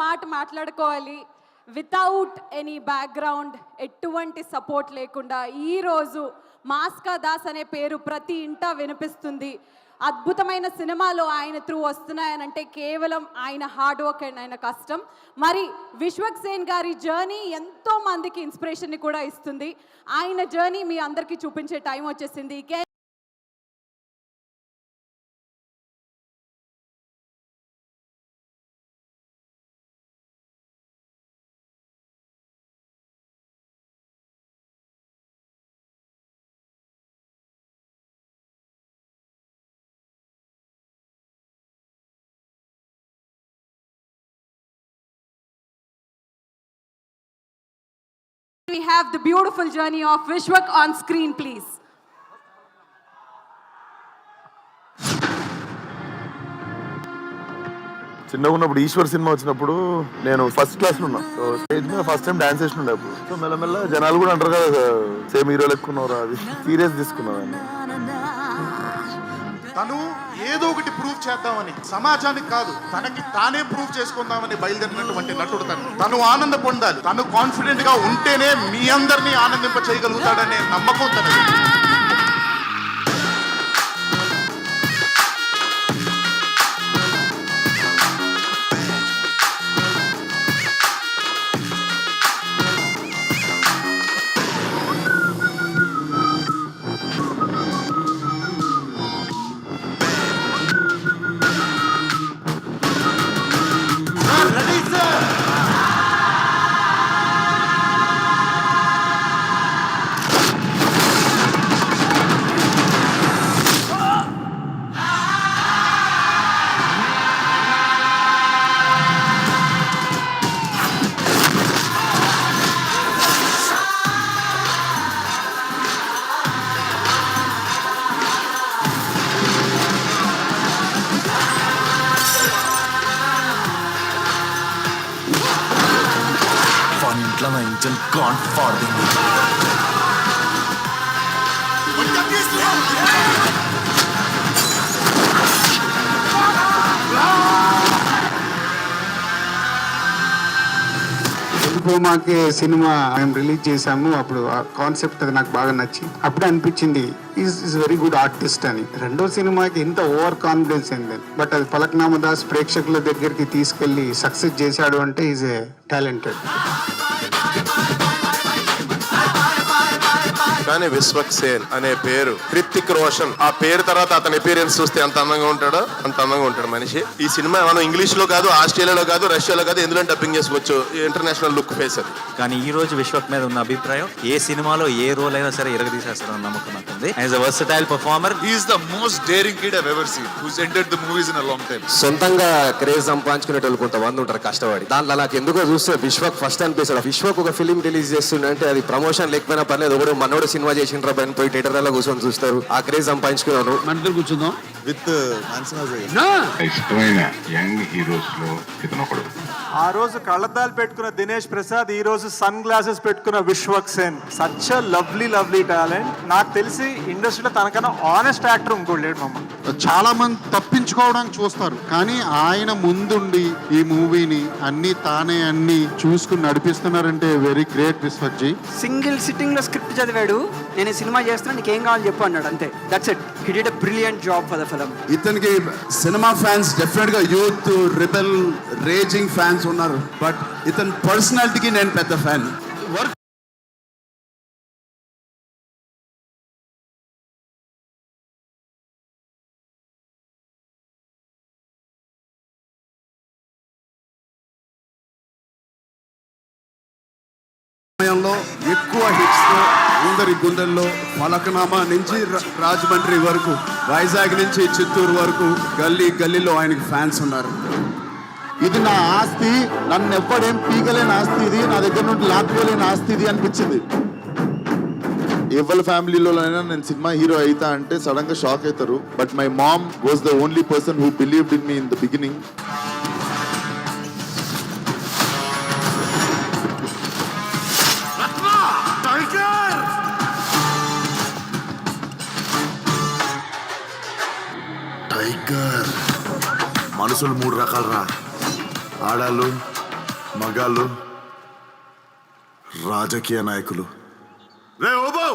మాట మాట్లాడుకోవాలి. Without any background, ఎటువంటి సపోర్ట్ లేకుండా ఈరోజు మాస్కా దాస్ అనే పేరు ప్రతి ఇంటా వినిపిస్తుంది. అద్భుతమైన సినిమాలు ఆయన త్రూ వస్తున్నాయనంటే కేవలం ఆయన హార్డ్ వర్క్ అండ్ ఆయన కష్టం. మరి విశ్వక్ సేన్ గారి జర్నీ ఎంతో మందికి ఇన్స్పిరేషన్ని కూడా ఇస్తుంది. ఆయన జర్నీ మీ అందరికీ చూపించే టైం వచ్చేసింది. We have the beautiful journey of Vishwak on screen, please. చిన్నగా ఉన్నప్పుడు ఈశ్వర్ సినిమా వచ్చినప్పుడు నేను ఫస్ట్ క్లాస్లో ఉన్నా. సో స్టేజ్ మీద ఫస్ట్ టైం డాన్స్ చేసిన అప్పుడు. సో మెల్లమెల్ల జనాలు కూడా అంటారు కదా సేమ్ హీరో లెక్కున్నారా, అది సీరియస్ తీసుకున్నాను. తను ఏదో ఒకటి ప్రూవ్ చేద్దామని, సమాజానికి కాదు తనకి తానే ప్రూవ్ చేసుకుందామని బయలుదేరినటువంటి నటుడు తను ఆనంద పొందాలి. తను కాన్ఫిడెంట్ గా ఉంటేనే మీ అందరినీ ఆనందింప చేయగలుగుతాడనే నమ్మకం తనది. ఇంట్లో నా ఇంజన్ కాంట్ ఫార్దింది. మాకే సినిమా మేము రిలీజ్ చేసాము. అప్పుడు ఆ కాన్సెప్ట్ అది నాకు బాగా నచ్చి అప్పుడే అనిపించింది ఈజ్ వెరీ గుడ్ ఆర్టిస్ట్ అని. రెండో సినిమాకి ఇంత ఓవర్ కాన్ఫిడెన్స్ అయింది. బట్ అది పలక్నామా దాస్ ప్రేక్షకుల దగ్గరికి తీసుకెళ్లి సక్సెస్ చేశాడు అంటే ఈజ్ ఏ టాలెంటెడ్. కానీ విశ్వక్ సేన్ అనే పేరు, హృతిక్ రోషన్ ఆ పేరు తర్వాత అతని అపీరెన్స్ చూస్తే ఎంత అందంగా ఉంటాడో అంత అందంగా ఉంటాడు మనిషి. ఈ సినిమా మనం ఇంగ్లీష్ లో కాదు, ఆస్ట్రేలియాలో కాదు, రష్యాలో కాదు, ఎందులో డబ్బింగ్ చేసుకోవచ్చు. ఇంటర్నేషనల్ లుక్ ఫేస్ అది. కానీ ఈ రోజు విశ్వక్ మీద ఉన్న అభిప్రాయం ఏ సినిమాలో ఏ రోల్ అయినా సరే ఇరగదీసేస్తారని నమ్మకం నాకుంది. As a versatile performer he is the most daring kid I ever seen who's entered the movies in a long time. సొంతంగా క్రేజ్ సంపాదించుకునేటోళ్ళు కొంతమంది ఉంటారు కష్టపడి. దాంట్లో నాకు ఎందుకో చూస్తే విశ్వక్ ఫస్ట్ అనిపిస్తాడు. విశ్వక్ ఒక ఫిలిం రిలీజ్ చేస్తుండే అది ప్రమోషన్ లేకపోయినా పర్లేదు, ఒకడు మనోడు సినిమా చేసిన పైన పోయి థియేటర్లలో కూర్చొని చూస్తారు. ఆ క్రేజ్ సంపాదించుకున్నాను. మన కూర్చుందాం విత్ ఇష్టమైన యంగ్ హీరోస్ లో ఇతను ఒకడు. ఆ రోజు కళ్ళద్దాలు పెట్టుకున్న దినేష్ ప్రసాద్, ఈ రోజు సన్ గ్లాసెస్ పెట్టుకున్న Vishwak Sen. Such lovely talent. నాకు తెలిసి ఇండస్ట్రీలో తనకన్నా ఆనెస్ట్ యాక్టర్ ఇంకోటి లేడు. మమ్మల్ని చాలా మంది తప్పించుకోవడానికి చూస్తారు, కానీ ఆయన ముందుండి ఈ మూవీని అన్ని చూసుకుని నడిపిస్తున్నారంటే very great Vishwak ji. Single sitting లో స్క్రిప్ట్ చదివాడు. నేను ఈ సినిమా చేస్తున్నా, నీకేం కావాలని చెప్పు అన్నాడు. అంతే, that's it. He did a brilliant job for the film. ఇతనికి సినిమా ఫ్యాన్స్ డెఫినెట్ గా యూత్ రిబెల్ రేజింగ్ ఫ్యాన్స్ ఉన్నారు. బట్ ఇతని పర్సనాలిటీకి నేను పెద్ద ఫ్యాన్. వర్క్ సమయంలో ఎక్కువ హిట్స్ తో అందరి గుండెల్లో పలకనామా నుంచి రాజమండ్రి వరకు, వైజాగ్ నుంచి చిత్తూరు వరకు గల్లీలో ఆయనకి ఫ్యాన్స్ ఉన్నారు. ఇది నా ఆస్తి, నన్ను ఎవ్వడేం పీకలేని ఆస్తి, ఇది నా దగ్గర నుండి లాక్కోలేని ఆస్తి ఇది అనిపించింది. ఎవరి ఫ్యామిలీలోనైనా నేను సినిమా హీరో అవుతా అంటే సడన్ గా షాక్ అవుతారు. But my mom was the only person who believed in me in the beginning. Tiger మనుషులు 3 రకాలరా. ఆడాళ్ళు, మగాళ్ళు, రాజకీయ నాయకులు. రే ఓబో,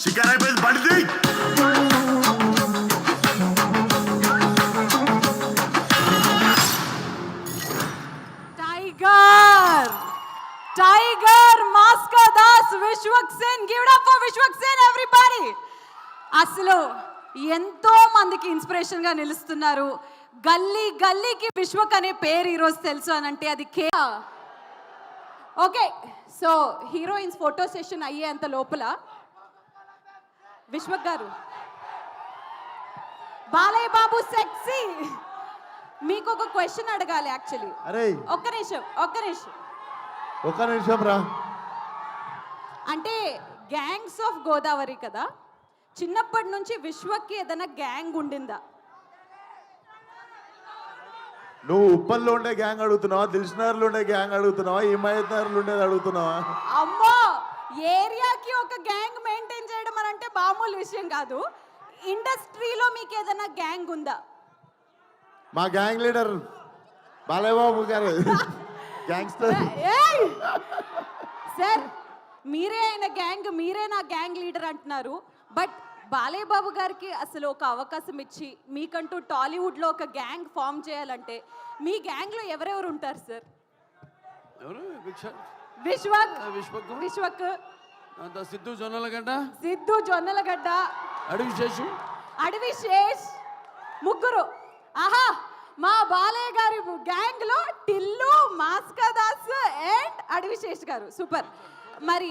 షికార్ అయిపోయింది, పడితే tiger tiger Mass Ka Das Vishwak Sen. Give it up for Vishwak Sen everybody. అసలు ఎంతో మందికి ఇన్స్పిరేషన్ గా నిలుస్తున్నారు. గల్లీ గల్లీకి విశ్వక్ అనే పేరు ఈరోజు తెలుసు అని అంటే అది okay. So heroines photo session అయ్యేంత లోపల విశ్వక్ గారు, బాలయ్య బాబు సెక్సీ, మీకు ఒక క్వశ్చన్ అడగాలి యాక్చువల్లీ. అరే ఒక్క నిమిషం ఒక్క నిమిషం రా. అంటే గ్యాంగ్స్ ఆఫ్ గోదావరి కదా, చిన్నప్పటి నుంచి విశ్వక్కి ఏదైనా గ్యాంగ్ ఉండిందా? నువ్వు ఉప్పల్లో ఉండే గ్యాంగ్ అడుగుతున్నావా, దిల్సుఖ్నగర్లో ఉండే గ్యాంగ్ అడుగుతున్నావా, హిమాయత్ నగర్లో ఉండేది అడుగుతున్నావా? అమ్మో, ఏరియాకి ఒక గ్యాంగ్ మెయింటైన్ చేయడం అని అంటే మామూలు విషయం కాదు. ఇండస్ట్రీలో మీకు ఏదైనా గ్యాంగ్ ఉందా? మా గ్యాంగ్ లీడర్ బాలయ్య బాబు గారు గ్యాంగ్స్టర్. సార్, మీరే ఆయన గ్యాంగ్, మీరే నా గ్యాంగ్ లీడర్ అంటున్నారు. బట్ బాలయ్య బాబు గారికి అసలు ఒక అవకాశం ఇచ్చి మీకంటూ టాలీవుడ్లో ఒక గ్యాంగ్ ఫామ్ చేయాలంటే మీ గ్యాంగ్లో ఎవరెవరు ఉంటారు సార్? విశ్వక్, సిద్ధు జొన్నలగడ్డ, అడవి శేష్, ముగ్గురు. ఆహా, మా బాలయ్య గారి గ్యాంగ్ లో టిల్లు, మాస్కా దాస్ అండ్ అడవి శేష్ గారు. సూపర్. మరి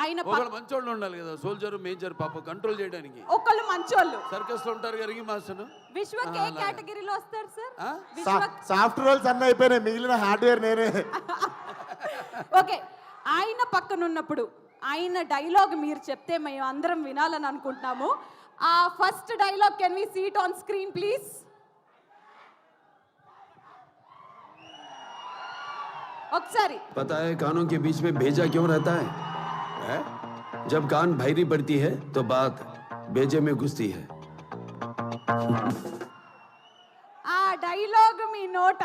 ఆయన మంచోళ్ళు ఉండాలి కదా, సోల్జర్ మేజర్ పాప కంట్రోల్ చేయడానికి. ఒకళ్ళు మంచోళ్ళు సర్కస్ లో ఉంటారు కదా మాస్టర్. విశ్వక్ ఏ కేటగిరీలో వస్తారు సార్? సాఫ్ట్ రోల్స్ అన్నీ అయిపోయినాయి, మిగిలిన హార్డ్వేర్ నేనే. ఓకే, ఆయన పక్కన ఉన్నప్పుడు ఆయన డైలాగ్ మీరు చెప్తే మేము అందరం వినాలని అనుకుంటున్నాము. ఆ first dialogue can we see it on screen please? ఒకసారి. पता है कानों के बीच में भेजा क्यों रहता है? जब कान भैरी पड़ती है तो बात भेजे में घुसती है. ఆ డైలాగ్ మీ నోట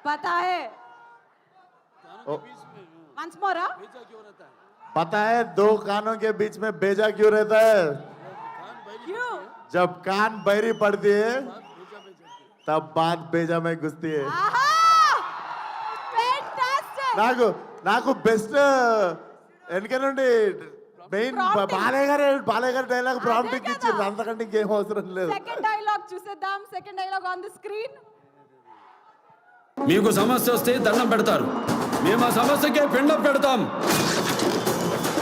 పతా హై? Once more. पता है दो कानों के बीच में भेजा क्यों रहता है? क्यों? जब कान बहरी पड़ती है तब बात भेजा में घुसती है. ఆహా, ఫెంటాస్టిక్. నాకు బెస్ట్ వెనక నుండి మెయిన్ బాలయ్య గారి డైలాగ్ ప్రాంప్టింగ్ ఇచ్చింది, అంతకంటే ఇంకేం అవసరం లేదు. సెకండ్ డైలాగ్ చూసేద్దాం. Second dialogue on the screen. మీకు సమస్య వస్తే దండం పెడతారు, మేము ఆ సమస్యకే పిండం పెడతాం.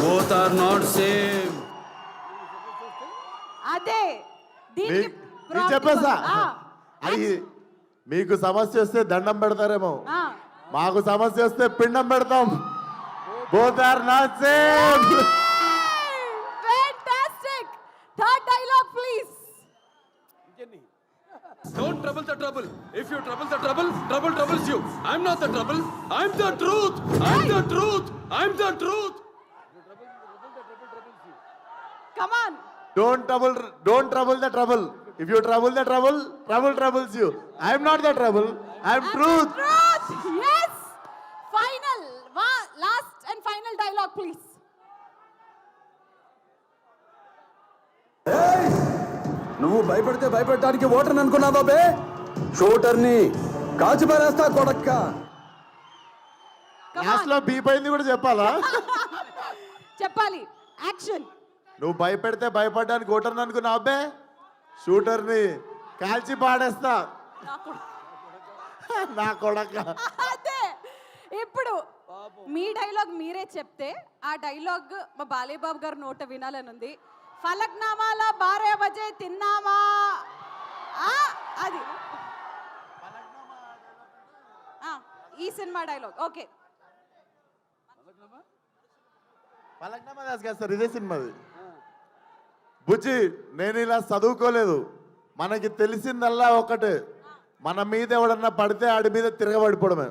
Both are not same. అదే దీనికి నేను చెప్పేసా, అది మీకు సమస్య వస్తే దండం పెడతారేమో, మాకు సమస్య వస్తే పిండం పెడతాం. Both are not same. Fantastic. Third dialogue please. Don't trouble the trouble. If you trouble the trouble, trouble troubles you. I'm not the trouble. I'm the truth. I'm the truth. I'm the truth. Come on. Don't trouble the trouble. If you trouble the trouble, trouble troubles you. I'm not the trouble. I'm truth. Truth. Yes. Final. Last and final dialogue please. నువ్వు భయపడితే భయపెట్టడానికి ఓటర్ని అనుకున్నావా బే? షూటర్ని కాల్చి పారేస్తా కొడక్క. Last లో beep అయింది కూడా చెప్పాలా? చెప్పాలి. యాక్షన్. నువ్వు భయపెడితే భయపడడానికి ఓటర్ని అనుకున్నావు అబ్బే, షూటర్ని కాల్చి పాడేస్తా నా కొడక. అదే ఇప్పుడు మీ డైలాగ్ మీరే చెప్తే ఆ డైలాగ్ మా బాలయ్య బాబు గారు నోట వినాలని ఉంది. ఫలక్నామాలా 12 బజే తిన్నామా, అది ఈ cinema dialogue. Okay, Falaknuma Das కాదు సార్, ఇదే సినిమాది. బుజ్జి, నేను ఇలా చదువుకోలేదు, మనకి తెలిసిందల్లా ఒకటే, మన మీద ఎవడన్నా పడితే ఆడి మీద తిరగబడిపోవడమే.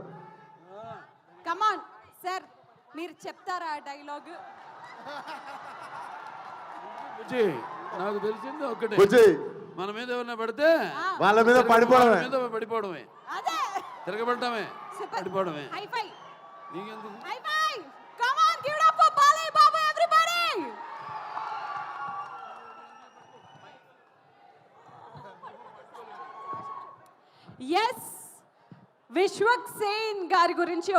కమాన్ సార్, మీరు చెప్తారా ఆ డైలాగ్? నాకు తెలిసింది ఒకటే, బుజ్జి, మన మీద ఎవరైనా పడితే వాళ్ళ మీద పడిపోవడమే. పడిపోవడమే. అదే తిరగబడటమే పడిపోవడమే హై ఫై నీకెందుకు hi fi come on give it up for Balayya Babu everybody yes Vishwak Sen గారి గురించి